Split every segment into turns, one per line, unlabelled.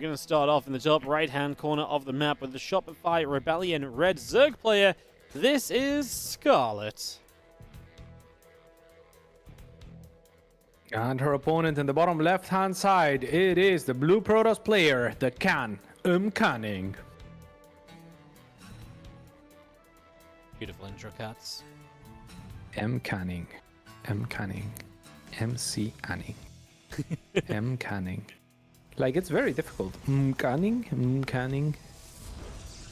We're going to start off in the top right-hand corner of the map with the Shopify Rebellion Red Zerg player. This is Scarlett.
And her opponent in the bottom left-hand side, it is the blue Protoss player, the MCanning.
Beautiful intro cuts.
MCanning. MCanning. MCanning. Like, it's very difficult. MCanning.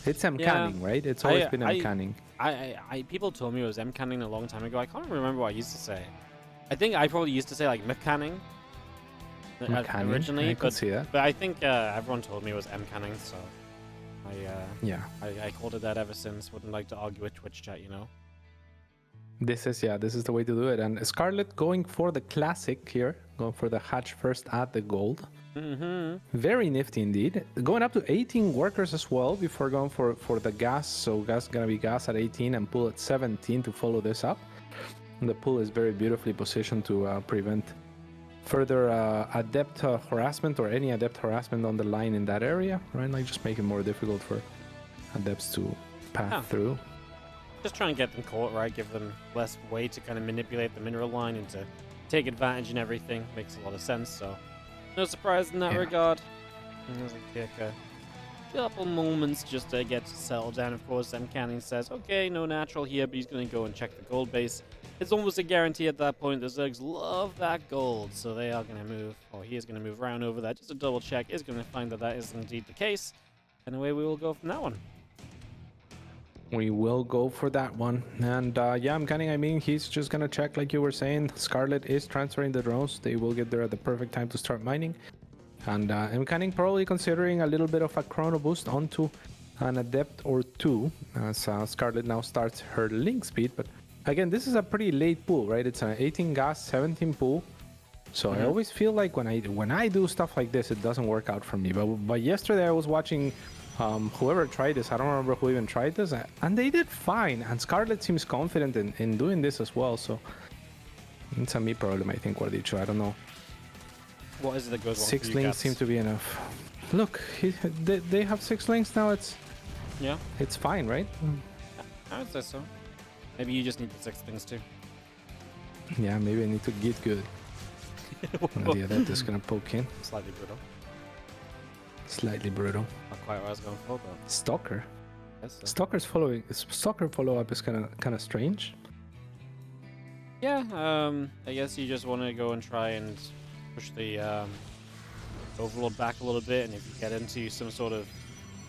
It's MCanning, right? It's always been MCanning.
People told me it was MCanning a long time ago. I can't remember what I used to say. I think I probably used to say like MCanning originally,
I could see that.
but I think everyone told me it was MCanning, so I called it that ever since. Wouldn't like to argue with Twitch chat, you know.
This is the way to do it. And Scarlett going for the classic here, going for the hatch first at the gold. Very nifty indeed. Going up to 18 workers as well before going for the gas. So gas gonna be gas at 18 and pool at 17 to follow this up. And the pool is very beautifully positioned to prevent further adept harassment or any adept harassment on the line in that area, right? Like just make it more difficult for adepts to pass through.
Just try and get them caught, right? Give them less way to kind of manipulate the mineral line and to take advantage and everything. Makes a lot of sense, so no surprise in that regard. And there's a couple moments just to get settled down. Of course, MCanning says, okay, no natural here, but he's going to go and check the gold base. It's almost a guarantee at that point. The Zergs love that gold, so they are going to move, or he is going to move around over that just to double check. Is going to find that that is indeed the case, and away we will go from that one.
We will go for that one. And MCanning, I mean, he's just going to check like you were saying. Scarlett is transferring the drones. They will get there at the perfect time to start mining. And MCanning probably considering a little bit of a chrono boost onto an adept or two as Scarlett now starts her link speed. But again, this is a pretty late pool, right? It's an 18 gas, 17 pool. So I always feel like when I do stuff like this, it doesn't work out for me. But yesterday I was watching whoever tried this. I don't remember who even tried this, and they did fine. And Scarlett seems confident in doing this as well. So it's a me problem, I think, Guardicho. I don't know.
What is it that goes wrong?
6 links seem to be enough. Look, they have 6 links now. It's fine, right?
I would say so. Maybe you just need the 6 things too.
Yeah, maybe I need to get good. The adept is gonna poke in.
Slightly brutal.
Slightly brutal.
Not quite what I was going for, but
Stalker.
yes,
Stalker follow-up is kind of strange.
yeah. I guess you just want to go and try and push the Overlord back a little bit, and if you get into some sort of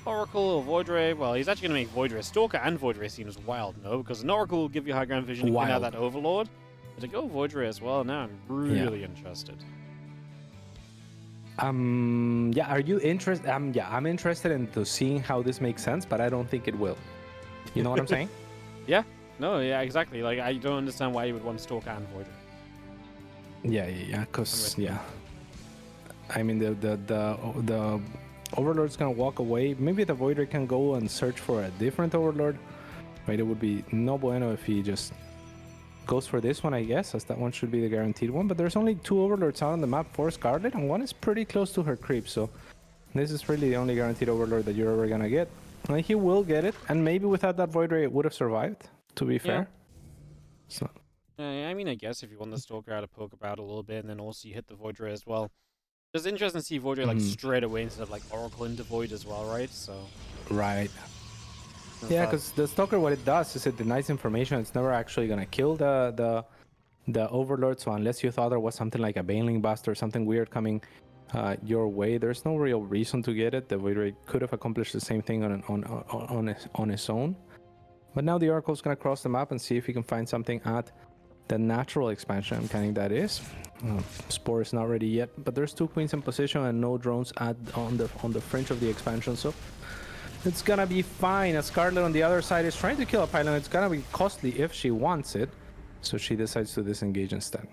Oracle or Void Ray, well, he's actually going to make Void Ray. Stalker and Void Ray seems wild, no? Because an Oracle will give you high ground vision, you can have that Overlord. But to go Void Ray as well, now I'm really interested.
Are you interested? I'm interested into seeing how this makes sense, but I don't think it will. You know what I'm saying?
Yeah, exactly. Like, I don't understand why you would want Stalker and Void Ray.
Yeah, because I mean the Overlord's gonna walk away. Maybe the Void Ray can go and search for a different Overlord. Right, it would be no bueno if he just goes for this one, I guess, as that one should be the guaranteed one. But there's only 2 Overlords out on the map for Scarlett, and one is pretty close to her creep. So this is really the only guaranteed Overlord that you're ever gonna get. And he will get it, and maybe without that Void Ray, it would have survived. To be fair. So.
I mean, I guess if you want the Stalker out to poke about a little bit, and then also you hit the Void Ray as well. It's interesting to see Void Ray like straight away instead of like Oracle into Void as well, right? So.
Right. Yeah, because the Stalker, what it does is it denies information. It's never actually gonna kill the Overlord. So unless you thought there was something like a Baneling Bust or something weird coming your way, there's no real reason to get it. The Void Ray could have accomplished the same thing on its own. But now the Oracle's gonna cross the map and see if he can find something at the natural expansion. MCanning, that is. Spore is not ready yet, but there's 2 queens in position and no drones on the fringe of the expansion, so it's gonna be fine. As Scarlett on the other side is trying to kill a pylon, it's gonna be costly if she wants it, so she decides to disengage instead.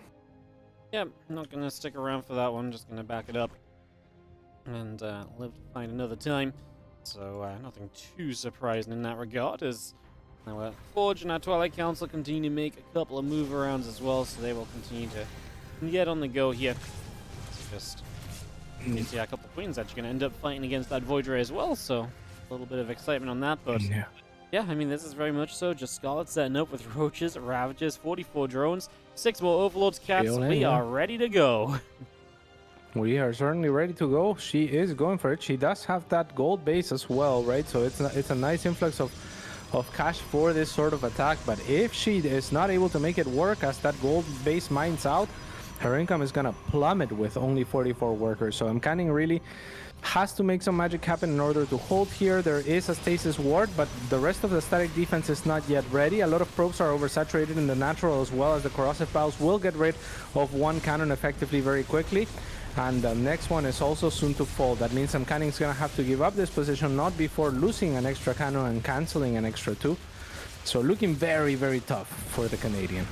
Yeah, I'm not gonna stick around for that one. Just gonna back it up and live to find another time. So nothing too surprising in that regard. As now Forge and our Twilight Council continue to make a couple of move arounds as well, so they will continue to get on the go here. It's just You see a couple queens that you're going to end up fighting against that Void Ray as well, so a little bit of excitement on that, but yeah, I mean, this is very much so just Scarlett setting up with Roaches, Ravagers, 44 drones, 6 more Overlords cats. We are ready to go.
We are certainly ready to go. She is going for it. She does have that gold base as well, right? So it's a nice influx of cash for this sort of attack. But if she is not able to make it work as that gold base mines out, her income is gonna plummet with only 44 workers. So MCanning really has to make some magic happen in order to hold here. There is a stasis ward, but the rest of the static defense is not yet ready. A lot of probes are oversaturated in the natural, as well as the corrosive bows will get rid of one cannon effectively very quickly. And the next one is also soon to fall. That means MCanning is going to have to give up this position, not before losing an extra cannon and cancelling an extra 2. So looking very, very tough for the Canadian.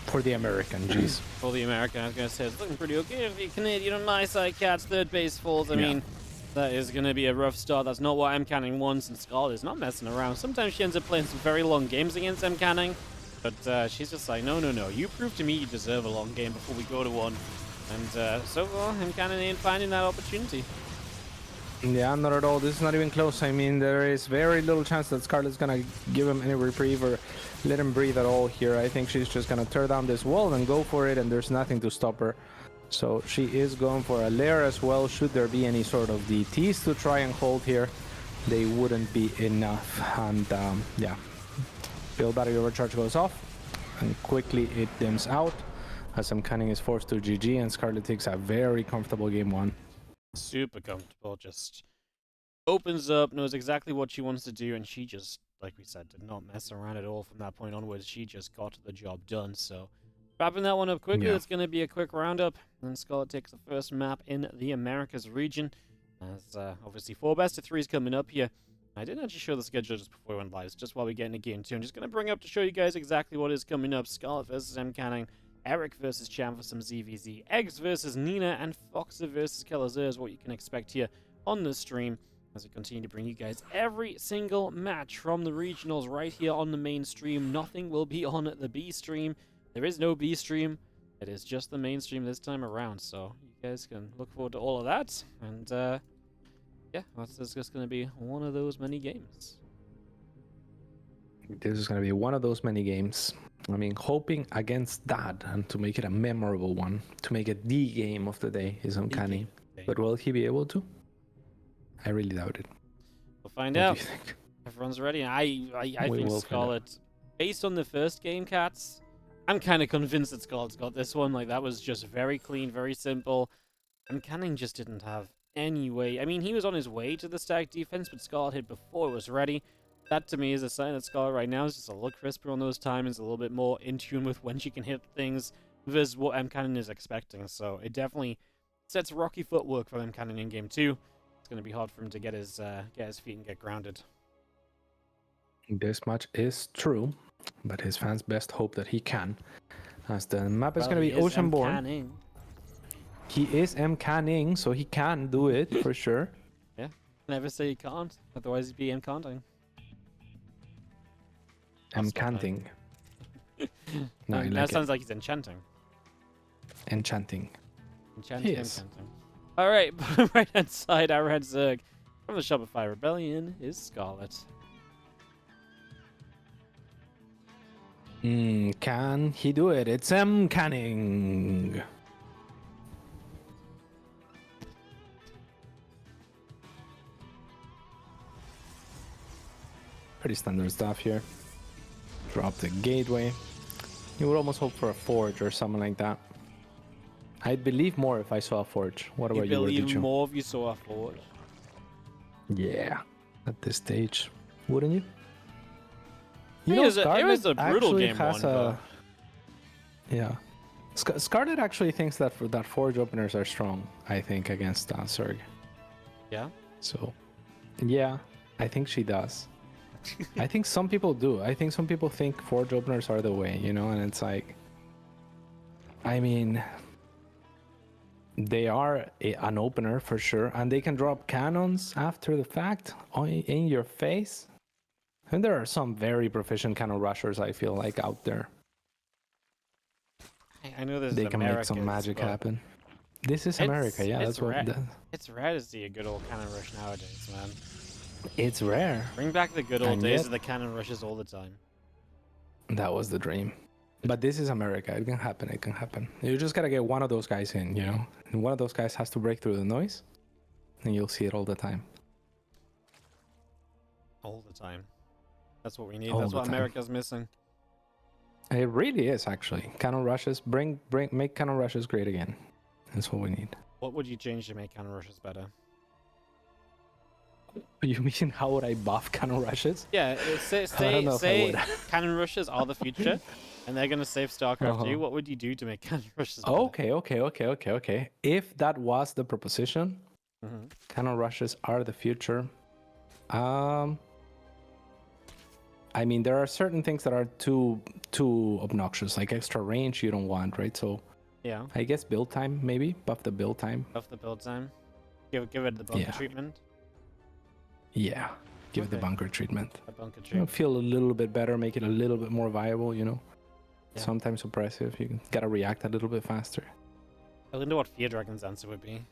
For the American, jeez.
For the American, I was going to say, it's looking pretty okay. The Canadian on my side, cats, third base falls. I mean, that is going to be a rough start. That's not what MCanning wants, and Scarlett is not messing around. Sometimes she ends up playing some very long games against MCanning, but she's just like, no, you prove to me you deserve a long game before we go to one. And so far, MCanning ain't finding that opportunity.
Yeah, not at all. This is not even close. I mean, there is very little chance that Scarlett's gonna give him any reprieve or let him breathe at all here. I think she's just gonna tear down this wall and go for it, and there's nothing to stop her. So she is going for a lair as well. Should there be any sort of DTs to try and hold here, they wouldn't be enough. And yeah, build battery overcharge goes off, and quickly it dims out as MCanning is forced to GG, and Scarlett takes a very comfortable game 1.
Super comfortable, just opens up, knows exactly what she wants to do, and she just, like we said, did not mess around at all from that point onwards. She just got the job done. So wrapping that one up quickly, it's going to be a quick roundup, and Scarlett takes the first map in the Americas region. As obviously 4 best of 3s coming up here. I didn't actually show the schedule just before we went live. It's just while we get into game 2. I'm just going to bring up to show you guys exactly what is coming up. Scarlett versus MCanning, Eric versus Cham for some ZVZ, Eggs versus Nina, and Foxa versus Kelazur is what you can expect here on the stream as we continue to bring you guys every single match from the regionals right here on the main stream. Nothing will be on the B stream. There is no B stream. It is just the main stream this time around, so you guys can look forward to all of that. And yeah, that's just going to be one of those many games.
This is going to be one of those many games. I mean, hoping against that and to make it a memorable one, to make it the game of the day is uncanny. But will he be able to? I really doubt it.
We'll find out. Everyone's ready. I think Scarlett, based on the first game, cats, I'm kind of convinced that Scarlett's got this one. Like, that was just very clean, very simple. And MCanning just didn't have any way. I mean, he was on his way to the stack defense, but Scarlett hit before it was ready. That, to me, is a sign that Scarlett right now is just a little crisper on those timings, a little bit more in tune with when she can hit things versus what MCanning is expecting. So it definitely sets rocky footwork for MCanning in Game 2. It's going to be hard for him to get his feet and get grounded.
This much is true, but his fans best hope that he can. As the map is going to be Oceanborn. He is MCanning, so he can do it for sure.
Yeah, never say he can't, otherwise he'd be MCanting.
MCanting. No,
that sounds like he's enchanting.
Enchanting.
Enchanting, enchanting. Alright, right hand side, Arrowhead Zerg from the Shopify Rebellion is Scarlett.
Can he do it? It's MCanning. Pretty standard stuff here. Drop the gateway. You would almost hope for a forge or something like that. I'd believe more if I saw a forge. What about you?
You'd believe more if you saw a forge?
Yeah, at this stage, wouldn't you?
It was a brutal game one.
Yeah, Scarlett actually thinks that forge openers are strong. I think against Zerg.
Yeah.
So, yeah, I think she does. I think some people do. I think some people think forge openers are the way, you know, and it's like, I mean, they are an opener for sure, and they can drop cannons after the fact in your face. And there are some very proficient cannon rushers, I feel like, out there.
I know this
they
is
can
Americans,
make some magic happen. This is America, yeah.
It's
That's what.
rare. It's rare to see a good old cannon rush nowadays, man.
It's rare.
Bring back the good old
And
days
yet-
of the cannon rushes all the time.
That was the dream. But this is America. It can happen. It can happen. You just gotta get one of those guys in, you know? And one of those guys has to break through the noise, and you'll see it all the time.
All the time. That's what we need.
All
That's
the
what
time.
America's missing.
It really is, actually. Cannon rushes. Make cannon rushes great again. That's what we need.
What would you change to make cannon rushes better?
You mean how would I buff cannon rushes?
Yeah,
I don't know if I
say
would.
cannon rushes are the future, and they're gonna save StarCraft 2. What would you do to make cannon rushes better?
Okay. If that was the proposition, cannon rushes are the future. I mean, there are certain things that are too obnoxious, like extra range you don't want, right? So
Yeah,
I guess build time, maybe buff the build time.
buff the build time. Give it the bunker
Yeah.
treatment.
Yeah, give it the
Okay.
bunker treatment.
A bunker
You know,
treatment.
feel a little bit better, make it a little bit more viable. You know,
Yeah.
sometimes oppressive. You gotta react a little bit faster.
I wonder what Fear Dragon's answer would be.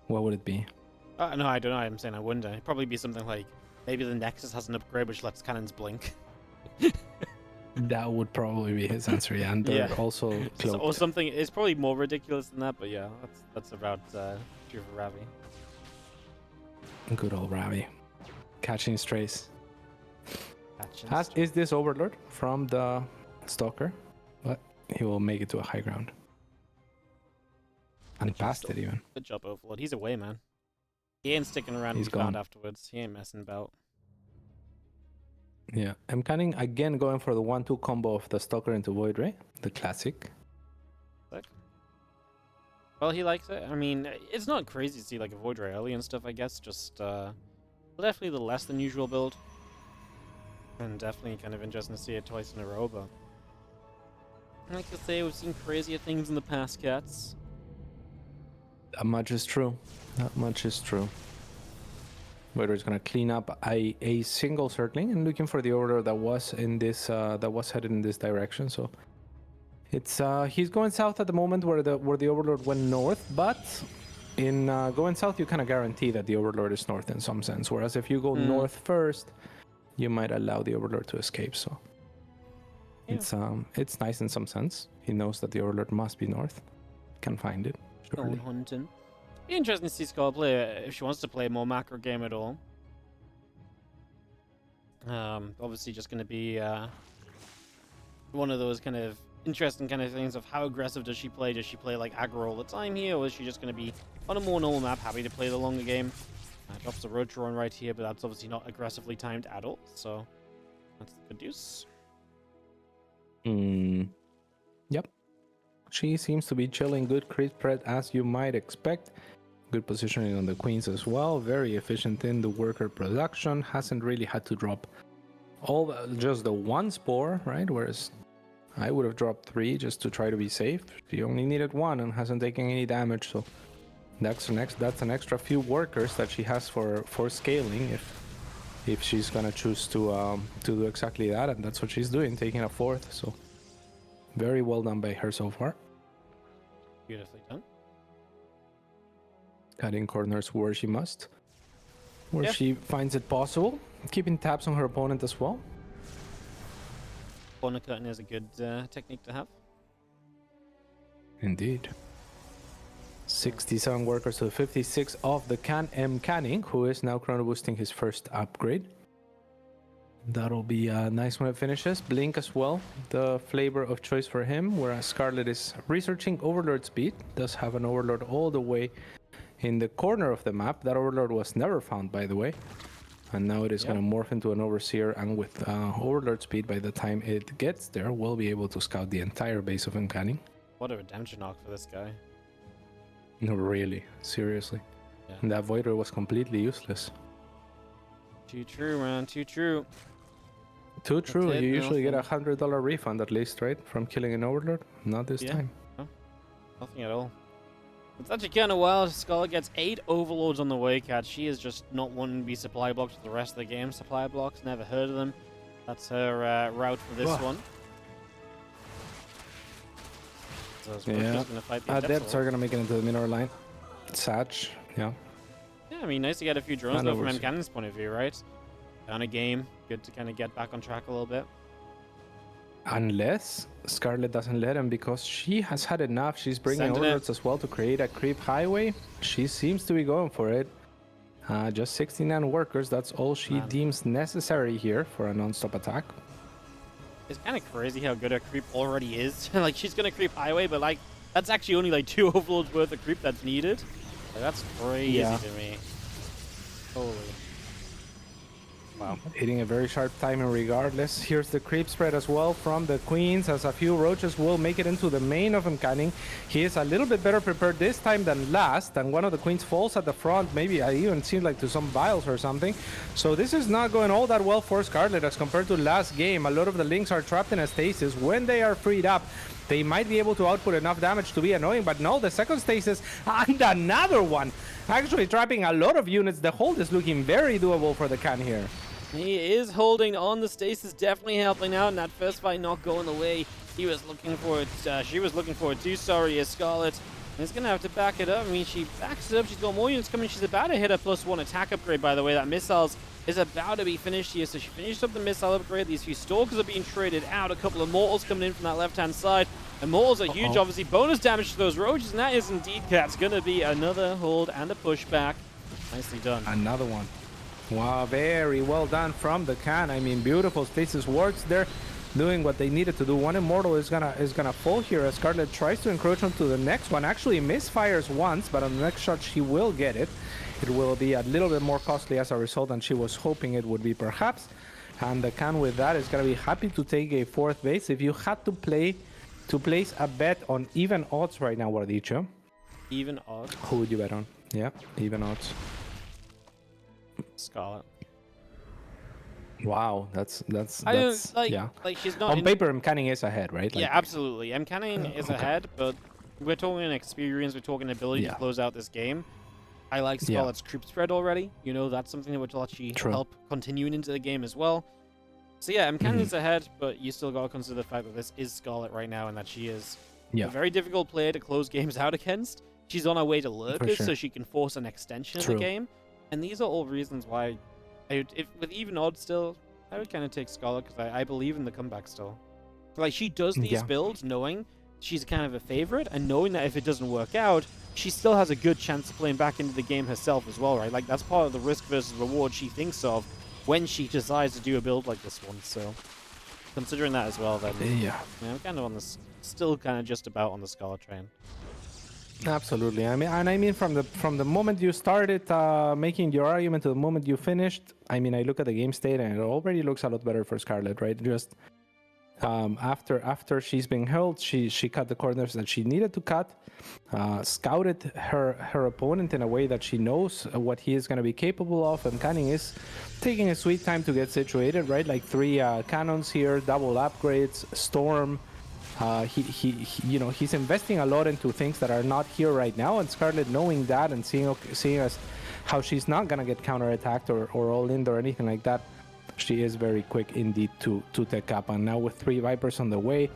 What would it be?
No, I don't know. I'm saying I wonder. It'd probably be something like maybe the Nexus has an upgrade which lets cannons blink.
That would probably be his answer. Yeah, and they're
Yeah.
also cloaked.
Or something. It's probably more ridiculous than that, but yeah, that's about true for Ravi.
Good old Ravi, catching strays.
Actions.
Is this Overlord from the Stalker? But he will make it to a high ground. And he passed it even.
Good job, Overlord. He's away, man. He ain't sticking around.
He's
He's found
gone.
afterwards. He ain't messing about.
Yeah, MCanning again going for the 1-2 combo of the Stalker into Void Ray, the classic.
Well, he likes it. I mean, it's not crazy to see like a Void Ray early and stuff, I guess. Just definitely the less than usual build. And definitely kind of interesting to see it twice in a row, but like I say, we've seen crazier things in the past, cats.
That much is true. That much is true. Whether it's gonna clean up a single circling and looking for the order that was in this that was headed in this direction. So it's he's going south at the moment where the Overlord went north, but in going south you kind of guarantee that the Overlord is north in some sense. Whereas if you go north first, you might allow the Overlord to escape. So it's nice in some sense. He knows that the Overlord must be north. Can find it.
Stone hunting. Be interesting to see Scarlett play if she wants to play a more macro game at all. Obviously, just going to be one of those kind of interesting kind of things of how aggressive does she play? Does she play like aggro all the time here, or is she just going to be on a more normal map, happy to play the longer game? Drops the Rotor on right here, but that's obviously not aggressively timed at all, so that's the good news.
Yep. She seems to be chilling. Good crit spread as you might expect. Good positioning on the queens as well. Very efficient in the worker production. Hasn't really had to drop just the one spore, right? Whereas I would have dropped 3 just to try to be safe. She only needed 1 and hasn't taken any damage. So that's an extra few workers that she has for scaling if she's gonna choose to do exactly that, and that's what she's doing, taking a 4th. So very well done by her so far.
Beautifully done.
Cutting corners where she must, where she finds it possible. Keeping tabs on her opponent as well.
Corner cutting is a good technique to have.
Indeed. 67 workers to 56 of the MCanning, who is now chrono boosting his first upgrade. That'll be nice when it finishes. Blink as well, the flavor of choice for him, whereas Scarlett is researching Overlord speed. Does have an Overlord all the way in the corner of the map. That Overlord was never found, by the way. And now it is going to morph into an Overseer, and with Overlord speed, by the time it gets there, we'll be able to scout the entire base of MCanning.
What a redemption arc for this guy.
No, really, seriously.
Yeah.
And that Voider was completely useless.
Too true, man. Too true.
Too true.
it,
You usually get
nothing.
$100 refund at least, right? From killing an Overlord? Not this
Yeah.
time.
Nothing at all. It's actually kind of wild. Scarlett gets 8 Overlords on the way, cat. She is just not wanting to be supply blocked for the rest of the game. Supply blocks, never heard of them. That's her route for this one. those
Yeah.
Roaches gonna fight the
Adepts are gonna make it into the mineral line. Satch, yeah.
Yeah, I mean, nice to get a few drones though from
Maneuvers.
MCanning's point of view, right? Down a game, good to kind of get back on track a little bit.
Unless Scarlett doesn't let him because she has had enough. She's bringing
Sending it.
overlords as well to create a creep highway. She seems to be going for it. Just 69 workers, that's all she
Man.
deems necessary here for a non-stop attack.
It's kind of crazy how good her creep already is. Like, she's gonna creep highway, but like, that's actually only like 2 overlords worth of creep that's needed. Like, that's crazy to me. Holy. Wow.
Hitting a very sharp timing regardless. Here's the creep spread as well from the queens, as a few roaches will make it into the main of MCanning. He is a little bit better prepared this time than last, and one of the queens falls at the front. Maybe I even seemed like to some vials or something. So this is not going all that well for Scarlett as compared to last game. A lot of the links are trapped in a stasis. When they are freed up, they might be able to output enough damage to be annoying, but no, the second stasis and another one. Actually trapping a lot of units. The hold is looking very doable for the Khan here.
He is holding on. The stasis definitely helping out in that first fight, not going the way he was looking for it. She was looking for it too. Sorry, as Scarlett. And he's going to have to back it up. I mean, she backs it up. She's got more units coming. She's about to hit a +1 attack upgrade, by the way. That missiles is about to be finished here. So she finished up the missile upgrade. These few stalkers are being traded out. A couple of mortals coming in from that left-hand side. And mortals are huge, obviously. Bonus damage to those roaches. And that is indeed, that's going to be another hold and a pushback. Nicely done.
Another one. Wow, very well done from the Khan. I mean, beautiful stasis works there, doing what they needed to do. One immortal is gonna fall here as Scarlett tries to encroach onto the next one. Actually misfires once, but on the next shot she will get it. It will be a little bit more costly as a result than she was hoping it would be, perhaps. And the Khan with that is gonna be happy to take a 4th base. If you had to place a bet on even odds right now, Wardicho,
Even odds.
who would you bet on? Yeah, even odds.
Scarlett.
Wow, that's
I don't like.
yeah.
Like, she's not.
On paper, MCanning is ahead, right? Like,
Yeah, absolutely. MCanning is ahead, but we're talking experience. We're talking ability to close out this game. I like Scarlett's creep spread already. You know, that's something that would actually help continuing into the game as well. So yeah, MCanning's ahead, but you still got to consider the fact that this is Scarlett right now, and that she is a very difficult player to close games out against. She's on her way to lurkers, so she can force an extension of the game. And these are all reasons why, with even odds still, I would kind of take Scarlett because I believe in the comeback still. Like, she does these builds knowing she's kind of a favorite, and knowing that if it doesn't work out, she still has a good chance of playing back into the game herself as well, right? Like, that's part of the risk versus reward she thinks of when she decides to do a build like this one. So, considering that as well, then I'm kind of on this, still kind of just about on the Scarlett train.
Absolutely. I mean, from the moment you started making your argument to the moment you finished, I mean, I look at the game state and it already looks a lot better for Scarlett, right? Just after she's been held, she cut the corners that she needed to cut, scouted her opponent in a way that she knows what he is going to be capable of, and MCanning is taking a sweet time to get situated, right? Like 3 cannons here, double upgrades, storm. He's investing a lot into things that are not here right now, and Scarlett, knowing that and seeing as how she's not gonna get counterattacked or all in or anything like that, she is very quick indeed to take up. And now with 3 Vipers on the way,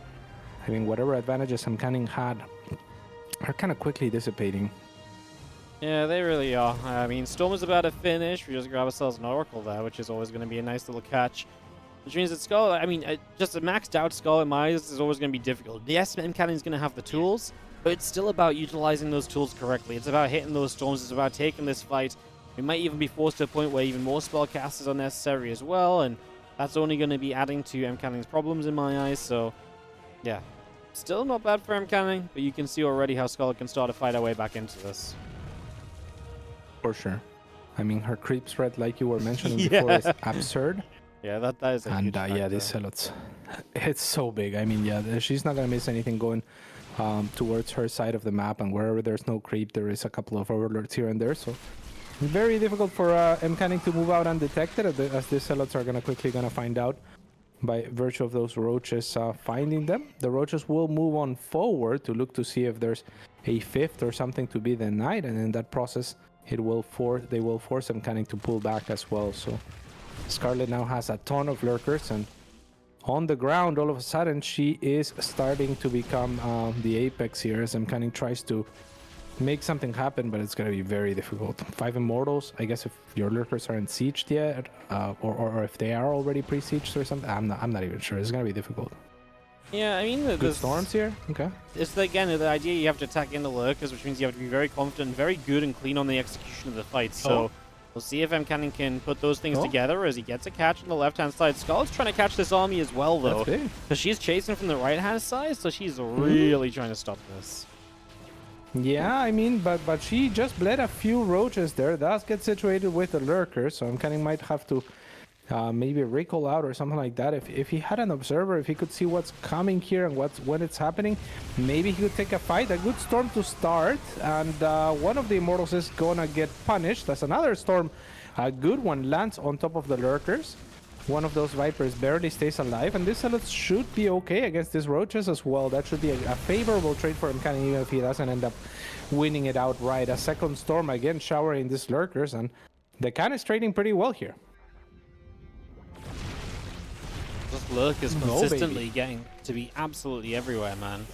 I mean, whatever advantages MCanning had are kind of quickly dissipating. Yeah,
they really are. I mean, Storm is about to finish. We just grab ourselves an Oracle there, which is always going to be a nice little catch. Which means that Scarlett, I mean, just a maxed out Scarlett in my eyes is always going to be difficult. Yes, MCanning is going to have the tools, but it's still about utilizing those tools correctly. It's about hitting those storms. It's about taking this fight. We might even be forced to a point where even more spellcasters are necessary as well, and that's only going to be adding to MCanning's problems in my eyes. So, yeah, still not bad for MCanning, but you can see already how Scarlett can start to fight her way back into this.
For sure. I mean, her creep spread, like you were mentioning before, is absurd.
Yeah, that is a huge factor.
This Zealots, it's so big. I mean, she's not gonna miss anything going towards her side of the map, and wherever there's no creep, there is a couple of overlords here and there. So very difficult for MCanning to move out undetected, as the Zealots are quickly gonna find out by virtue of those roaches finding them. The roaches will move on forward to look to see if there's a 5th or something to be denied, and in that process, they will force MCanning to pull back as well. So Scarlett now has a ton of lurkers, and on the ground, all of a sudden, she is starting to become the apex here as MCanning tries to make something happen, but it's going to be very difficult. 5 Immortals, I guess if your lurkers aren't sieged yet, or if they are already pre-sieged or something, I'm not even sure. It's going to be difficult.
Yeah, I mean,
Good storms here. Okay.
It's again the idea you have to attack into lurkers, which means you have to be very confident, very good and clean on the execution of the fight. So we'll see if MCanning can put those things together as he gets a catch on the left-hand side. Scarlett's trying to catch this army as well, though, because she's chasing from the right-hand side, so she's really trying to stop this.
Yeah, I mean, but she just bled a few roaches there. Does get situated with the lurker, so MCanning might have to maybe recall out or something like that. If he had an observer, if he could see what's coming here and when it's happening, maybe he could take a fight. A good storm to start, and one of the Immortals is gonna get punished. That's another storm. A good one lands on top of the lurkers. One of those Vipers barely stays alive, and this Zealot should be okay against these roaches as well. That should be a favorable trade for MCanning, even if he doesn't end up winning it outright. A second storm again showering these lurkers, and the can is trading pretty well here.
Just lurkers consistently getting to be absolutely everywhere, man.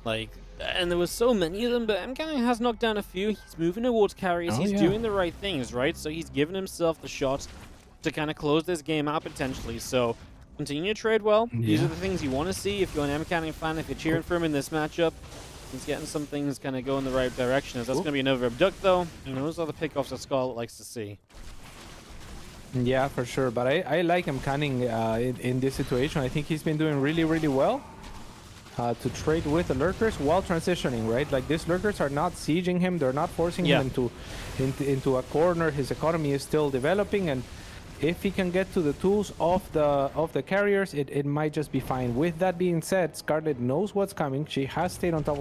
Like, and there was so many of them, but MCanning has knocked down a few. He's moving towards carriers. He's doing the right things, right? So he's given himself the shot to kind of close this game out potentially. So continue to trade well. These are the things you want to see if you're an MCanning fan, if you're cheering for him in this matchup. He's getting some things kind of go in the right direction. As that's going to be another abduct, though. And those are the pickoffs that Scarlett likes to see.
Yeah, for sure. But I like MCanning in this situation. I think he's been doing really, really well to trade with the lurkers while transitioning, right? Like, these lurkers are not sieging him. They're not forcing him into a corner. His economy is still developing, and if he can get to the tools of the carriers, it might just be fine. With that being said, Scarlett knows what's coming. She has stayed on top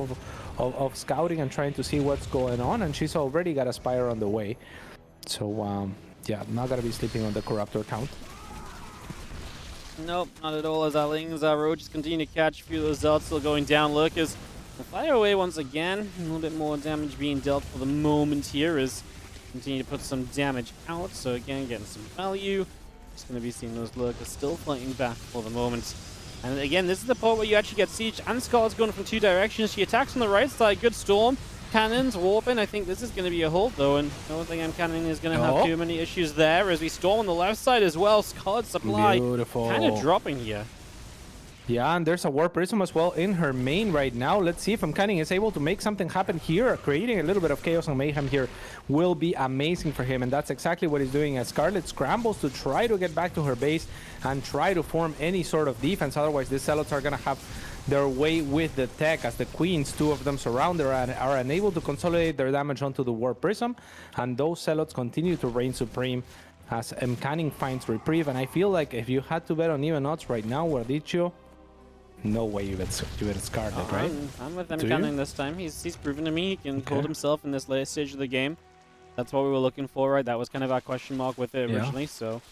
of scouting and trying to see what's going on, and she's already got a Spire on the way. So, yeah, not gonna be sleeping on the Corruptor count.
Nope, not at all. As our Lings, our roaches continue to catch a few of those Zealots still going down. Lurkers will fire away once again. A little bit more damage being dealt for the moment here as continue to put some damage out. So again, getting some value. Just going to be seeing those lurkers still fighting back for the moment. And again, this is the part where you actually get siege. And Scarlett's going from 2 directions. She attacks on the right side. Good storm. Cannons, warping. I think this is going to be a hold, though, and I don't think MCanning is going to have too many issues there as we storm on the left side as well. Scarlett's supply kind of dropping here.
Yeah, and there's a War Prism as well in her main right now. Let's see if MCanning is able to make something happen here. Creating a little bit of chaos and mayhem here will be amazing for him, and that's exactly what he's doing as Scarlett scrambles to try to get back to her base and try to form any sort of defense. Otherwise, these Zealots are going to have their way with the tech as the Queens, 2 of them surround her and are unable to consolidate their damage onto the War Prism, and those Zealots continue to reign supreme as MCanning finds reprieve. And I feel like if you had to bet on even odds right now, Guardicio, no way you bet Scarlett, right?
I'm with MCanning this time. He's proven to me he can hold himself in this late stage of the game. That's what we were looking for, right? That was kind of our question mark with it originally. So,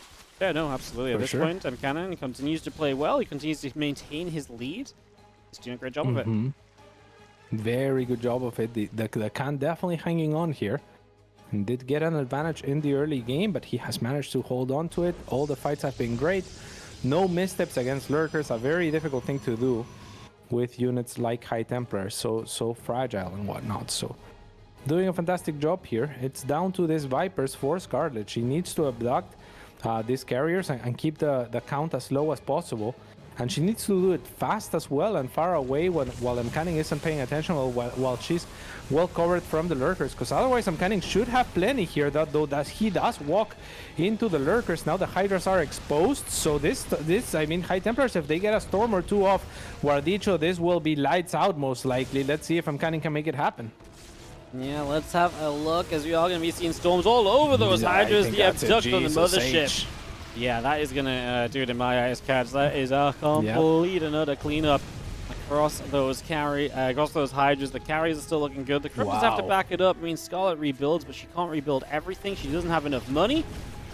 yeah, no, absolutely. At this point, MCanning continues to play well. He continues to maintain his lead. He's doing a great job of it.
Very good job of it. The can definitely hanging on here. And did get an advantage in the early game, but he has managed to hold on to it. All the fights have been great. No missteps against lurkers, a very difficult thing to do with units like High Templar, so fragile and whatnot. So doing a fantastic job here. It's down to these Vipers for Scarlett. She needs to abduct these carriers and keep the count as low as possible. And she needs to do it fast as well and far away while MCanning isn't paying attention while she's well covered from the lurkers. Because otherwise MCanning should have plenty here, though that he does walk into the lurkers. Now the Hydras are exposed. So this I mean, High Templars, if they get a storm or 2 off Guardicio, this will be lights out most likely. Let's see if MCanning can make it happen.
Yeah, let's have a look as we are going to be seeing storms all over those Hydras. The abduct on the mothership. Yeah, that is going to do it in my eyes, Cats. That is a complete another cleanup across those Hydras. The carries are still looking good. The Cryptos have to back it up. I mean, Scarlett rebuilds, but she can't rebuild everything. She doesn't have enough money.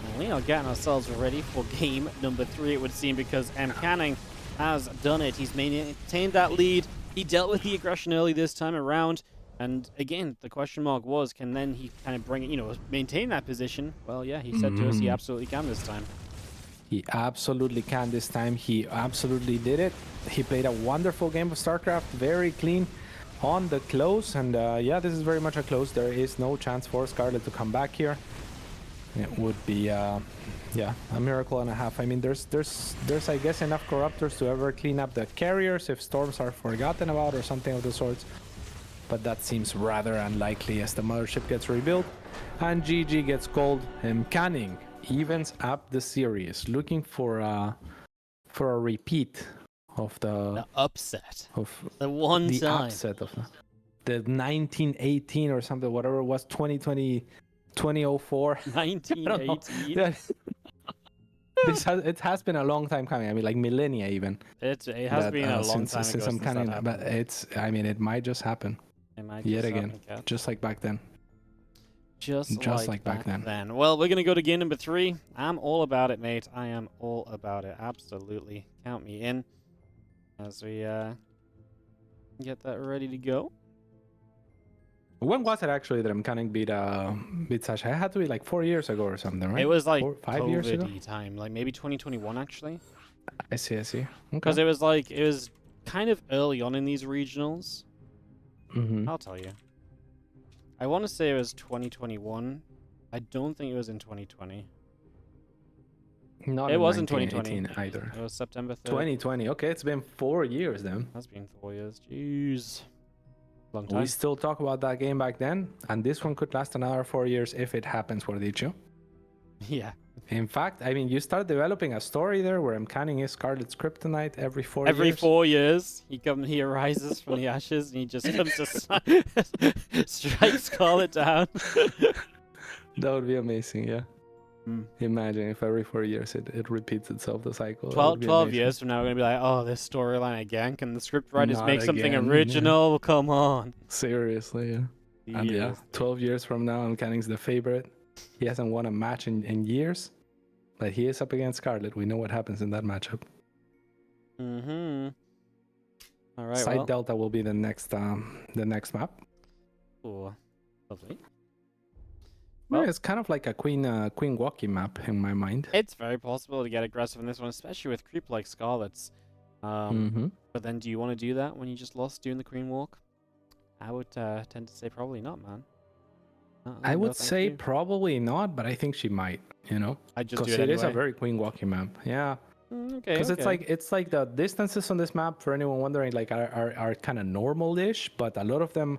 And we are getting ourselves ready for game number 3, it would seem, because MCanning has done it. He's maintained that lead. He dealt with the aggression early this time around. And again, the question mark was, can then he kind of bring it, maintain that position? Well, yeah, he said to us he absolutely can this time.
He absolutely can this time. He absolutely did it. He played a wonderful game of StarCraft, very clean on the close. And yeah, this is very much a close. There is no chance for Scarlett to come back here. It would be, yeah, a miracle and a half. I mean, there's I guess enough corruptors to ever clean up the carriers if storms are forgotten about or something of the sorts. But that seems rather unlikely as the mothership gets rebuilt and GG gets called. MCanning evens up the series, looking for a repeat of
The upset.
of
The one
the
time.
upset of the 1918 or something, whatever it was, 2020, 2004.
1918.
It has been a long time coming. I mean, like millennia even.
It has been a long time
since
ago
I'm
since that
canning,
happened.
but it's. I mean, it might just happen yet again, just like back then.
Just like back then. Well, we're gonna go to game number 3. I'm all about it, mate. I am all about it. Absolutely, count me in as we get that ready to go.
When was it actually that MCanning beat Sasha? It had to be like 4 years ago or something, right?
It was like
5 years ago.
COVID time, like maybe 2021 actually.
I see.
Because
Okay.
it was kind of early on in these regionals.
Mm-hmm.
I'll tell you. I want to say it was 2021. I don't think it was in 2020.
Not
It
in
wasn't 2020
either.
It was September 3rd.
2020. Okay, it's been 4 years then.
That's been 4 years. Jeez. Long time.
We still talk about that game back then, and this one could last another 4 years if it happens for Dicho.
Yeah.
In fact, I mean, you start developing a story there where MCanning is Scarlett's kryptonite every 4 years.
Every 4 years, he arises from the ashes and he just comes to strike Scarlett down.
That would be amazing, yeah.
Mm.
Imagine if every 4 years it repeats itself, the cycle.
12 years from now, we're going to be like, oh, this storyline again? Can the script writers
Not
make something
again,
original? Yeah. Come on.
Seriously, yeah. And yeah, 12 years from now, MCanning's the favorite. He hasn't won a match in years, but he is up against Scarlett. We know what happens in that matchup.
Mm-hmm. All right,
Side Delta will be the next map.
Ooh, lovely.
Well, it's kind of like a Queen Walkie map in my mind.
It's very possible to get aggressive in this one, especially with creep like Scarlett's. But then do you want to do that when you just lost doing the Queen Walk? I would tend to say probably not, man.
I would say probably not, but I think she might, you know?
I just do it
Because it is a
anyway.
very Queen Walkie map. Yeah.
Okay.
Because it's like the distances on this map, for anyone wondering, like are kind of normal-ish, but a lot of them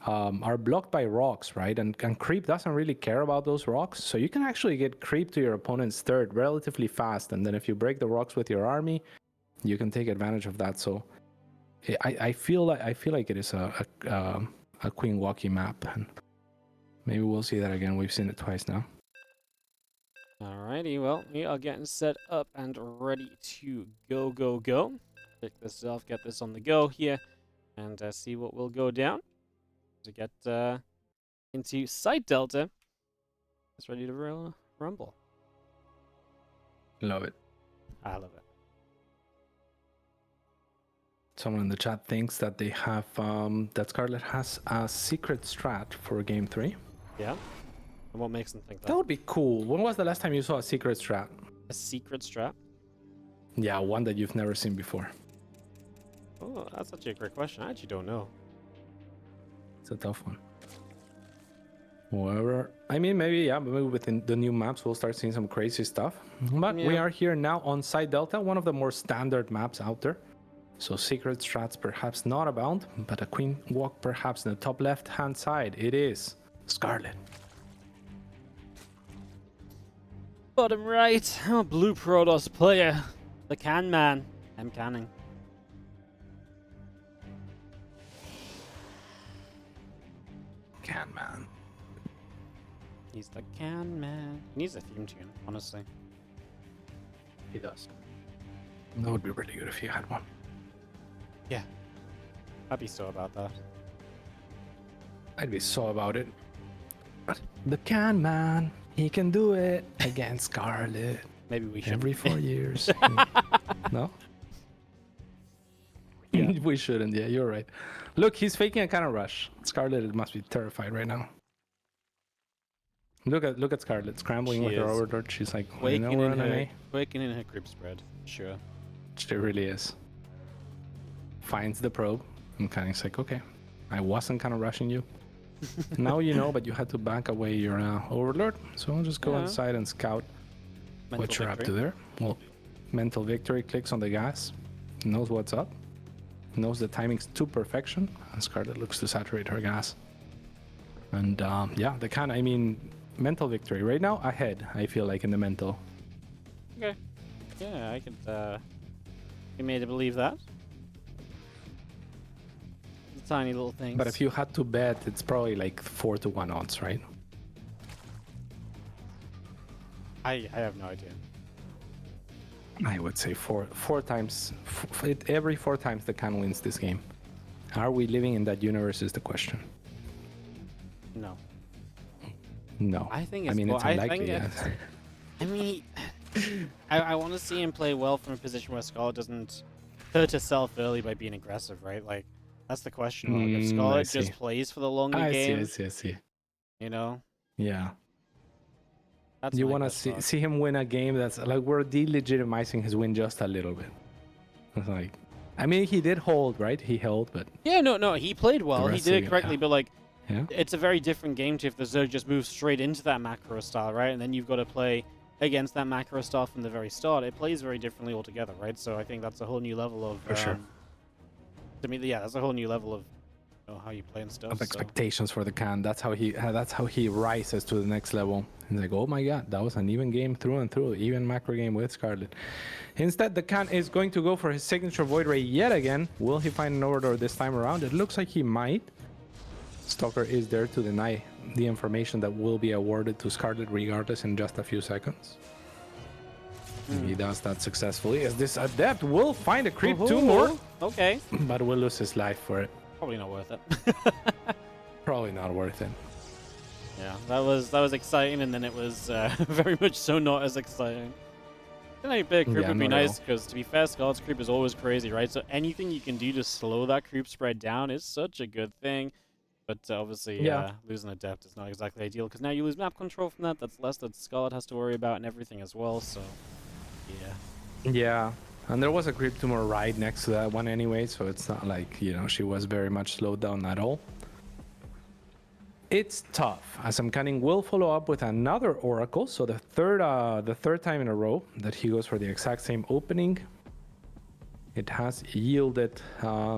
are blocked by rocks, right? And creep doesn't really care about those rocks, so you can actually get creep to your opponent's third relatively fast, and then if you break the rocks with your army, you can take advantage of that. So I feel like it is a Queen Walkie map, and maybe we'll see that again. We've seen it twice now.
Alrighty, well, we are getting set up and ready to go. Pick this off, get this on the go here, and see what will go down. To get into Side Delta. It's ready to rumble.
Love it.
I love it.
Someone in the chat thinks that they have that Scarlett has a secret strat for game 3.
Yeah? And what makes them think that?
That would be cool. When was the last time you saw a secret strat?
A secret strat?
Yeah, one that you've never seen before.
Oh, that's actually a great question. I actually don't know.
It's a tough one. However, I mean, maybe within the new maps we'll start seeing some crazy stuff. But we are here now on Side Delta, one of the more standard maps out there. So secret strats perhaps not abound, but a Queen Walk perhaps in the top left-hand side. It is Scarlett.
Bottom right, Blue Protoss player, the Can Man, MCanning.
Can Man.
He's the Can Man. He needs a theme tune, honestly.
He does. That would be really good if you had one.
Yeah. I'd be so about that.
I'd be so about it. The Can Man, he can do it against Scarlett.
Maybe we should.
Every 4 years. No?
Yeah.
We shouldn't, yeah, you're right. Look, he's faking a kind of rush. Scarlett must be terrified right now. Look at Scarlett scrambling
She
with her
is
overlord. She's like, you
Waking
know, we're
in
on an
her,
A.
waking in her creep spread. Sure.
She really is. Finds the probe. And Canning's like, okay, I wasn't kind of rushing you. Now you know, but you had to back away your overlord. So I'll just go
Yeah.
inside and scout
Mental
what you're up
victory.
to there. Well, mental victory clicks on the gas, knows what's up, knows the timing's to perfection, and Scarlett looks to saturate her gas. And yeah, the can. I mean, mental victory right now ahead. I feel like in the mental.
Okay. Yeah, I could be made to believe that. The tiny little things.
But if you had to bet, it's probably like 4-1 odds, right?
I have no idea.
I would say four times. Every 4 times the can wins this game. Are we living in that universe? Is the question.
No.
No.
I think it's.
I mean, it's
I
unlikely.
think
Yeah.
I mean, I want to see him play well from a position where Scarlett doesn't hurt herself early by being aggressive, right? Like, that's the question. Like, if
I
Scarlett
see.
just plays for the longer
I
game,
see.
you know,
Yeah.
that's
You
my
want to
best thought.
see him win a game that's like we're delegitimizing his win just a little bit. It's like, I mean, he did hold, right? He held, but
Yeah, no, he played well. He
rest
did
of
it
the-
correctly,
yeah.
but like,
yeah.
it's a very different game to if the Zerg just moves straight into that macro style, right? And then you've got to play against that macro style from the very start. It plays very differently altogether, right? So I think that's a whole new level of.
For sure.
To me, yeah, that's a whole new level of how you play and stuff.
Of
So.
expectations for the can. That's how he rises to the next level. He's like, oh my god, that was an even game through and through, even macro game with Scarlett. Instead, the can is going to go for his signature Void Ray yet again. Will he find an overlord this time around? It looks like he might. Stalker is there to deny the information that will be awarded to Scarlett regardless in just a few seconds. If he does that successfully, as this Adept will find a creep 2 more,
Okay.
but will lose his life for it.
Probably not worth it.
Probably not worth it.
Yeah, that was exciting, and then it was very much so not as exciting. I think a big creep
Yeah,
would be
not at
nice, because to be fair, Scarlett's creep is always crazy, right? So anything you can do to slow that creep spread down is such a good thing. But obviously,
Yeah.
losing Adept is not exactly ideal, because now you lose map control from that. That's less that Scarlett has to worry about and everything as well, so yeah.
Yeah, and there was a creep tumor right next to that one anyway, so it's not like, you know, she was very much slowed down at all. It's tough, as MCanning will follow up with another Oracle, so the third time in a row that he goes for the exact same opening. It has yielded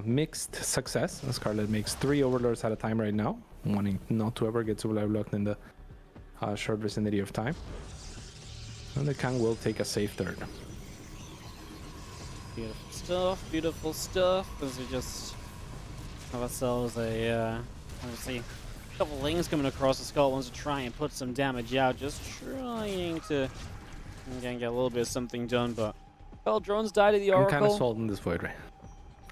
mixed success. Scarlett makes 3 overlords at a time right now, wanting not to ever get supply blocked in the short vicinity of time. And the Kang will take a safe third.
Beautiful stuff. As we just have ourselves a, obviously, a couple lanes coming across the skull ones to try and put some damage out. Just trying to, again, get a little bit of something done, but, well, drones died at the Oracle.
I'm kind of sold on this Void Ray.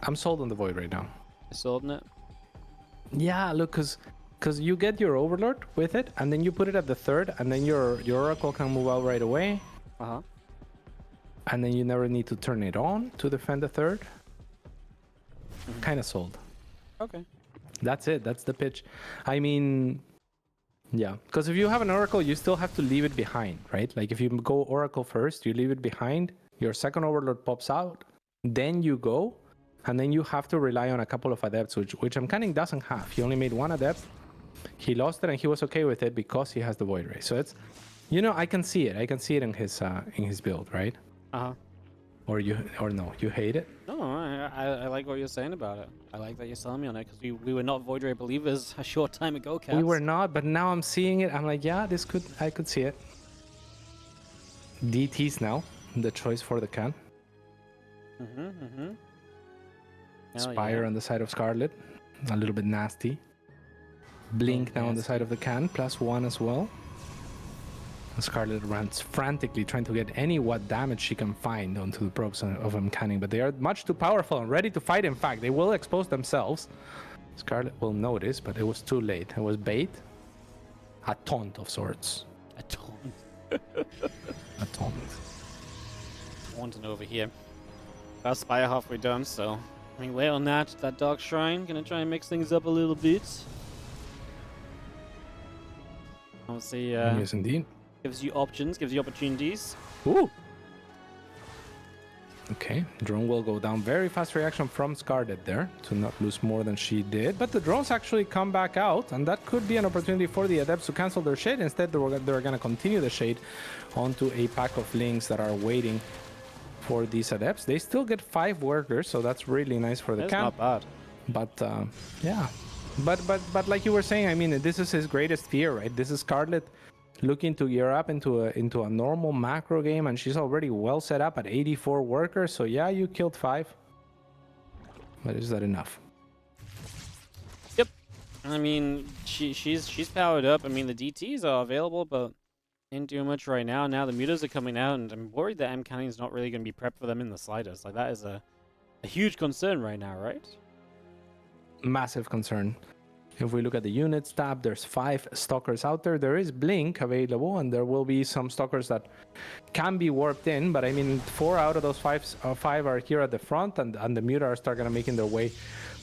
I'm sold on the Void right now.
Sold on it?
Yeah, look, because you get your Overlord with it, and then you put it at the third, and then your Oracle can move out right away.
Uh-huh.
And then you never need to turn it on to defend the third. Kind of sold.
Okay.
That's it. That's the pitch. I mean, yeah. Because if you have an Oracle, you still have to leave it behind, right? Like if you go Oracle first, you leave it behind. Your second Overlord pops out. Then you go. And then you have to rely on a couple of Adepts, which MCanning doesn't have. He only made 1 Adept. He lost it and he was okay with it because he has the Void Ray. So it's, you know, I can see it. I can see it in his build, right?
Uh-huh.
Or no, you hate it?
No, I like what you're saying about it. I like that you're selling me on it, because we were not Void Ray believers a short time ago, Cass.
We were not, but now I'm seeing it. I'm like, yeah, I could see it. DT's now the choice for the can. Spire on the side of Scarlett, a little bit nasty. Blink now on the side of the can, +1 as well. Scarlett runs frantically trying to get any what damage she can find onto the probes of MCanning, but they are much too powerful and ready to fight. In fact, they will expose themselves. Scarlett will notice, but it was too late. It was bait. A taunt of sorts.
A taunt.
A taunt.
Taunting over here. That Spire halfway done, so I mean, wait on that Dark Shrine. Gonna try and mix things up a little bit. Obviously,
Yes, indeed.
gives you options, gives you opportunities.
Ooh. Okay, drone will go down. Very fast reaction from Scarlett there to not lose more than she did. But the drones actually come back out, and that could be an opportunity for the Adepts to cancel their shade. Instead, they're going to continue the shade onto a pack of links that are waiting for these Adepts. They still get 5 workers, so that's really nice for the camp.
Not bad.
But yeah, but like you were saying, I mean, this is his greatest fear, right? This is Scarlett looking to gear up into a normal macro game, and she's already well set up at 84 workers. So yeah, you killed 5, but is that enough?
Yep. I mean, she's powered up. I mean, the DTs are available, but ain't doing much right now. Now the mutas are coming out, and I'm worried that MCanning is not really going to be prepped for them in the slightest. Like, that is a huge concern right now, right?
Massive concern. If we look at the units tab, there's 5 stalkers out there. There is blink available, and there will be some stalkers that can be warped in. But I mean, 4 out of those 5 are here at the front, and the muta are start gonna making their way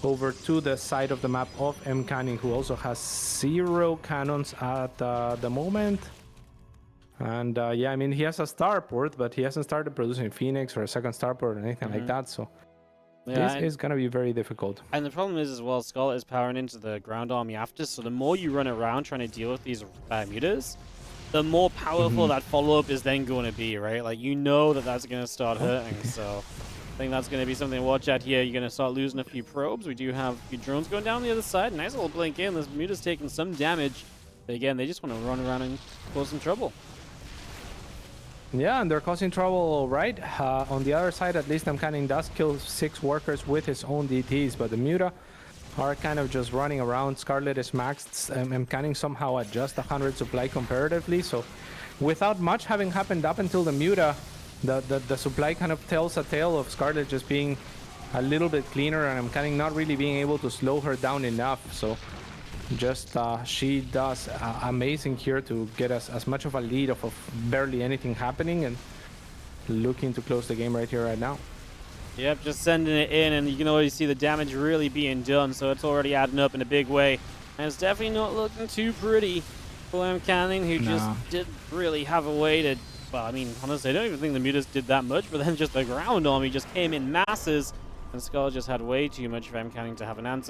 over to the side of the map of MCanning, who also has 0 cannons at the moment. And yeah, I mean, he has a starport, but he hasn't started producing Phoenix or a second starport or anything like that. So
yeah,
this is going to be very difficult.
And the problem is as well, Scarlett is powering into the ground army after, so the more you run around trying to deal with these mutas, the more powerful that follow-up is then going to be, right? Like, you know that that's going to start hurting, so I think that's going to be something to watch out here. You're going to start losing a few probes. We do have a few drones going down the other side. Nice little blink in. This muta's taking some damage, but again, they just want to run around and cause some trouble.
Yeah, and they're causing trouble, right? On the other side, at least MCanning does kill 6 workers with his own DTs, but the muta are kind of just running around. Scarlett is maxed. MCanning somehow at just 100 supply comparatively, so without much having happened up until the muta, the supply kind of tells a tale of Scarlett just being a little bit cleaner, and MCanning not really being able to slow her down enough. So just she does amazing here to get us as much of a lead of barely anything happening, and looking to close the game right here, right now.
Yep, just sending it in, and you can already see the damage really being done, so it's already adding up in a big way. And it's definitely not looking too pretty for MCanning, who just didn't really have a way to... Well, I mean, honestly, I don't even think the mutas did that much, but then just the ground army just came in masses, and Skull just had way too much for MCanning to have an answer.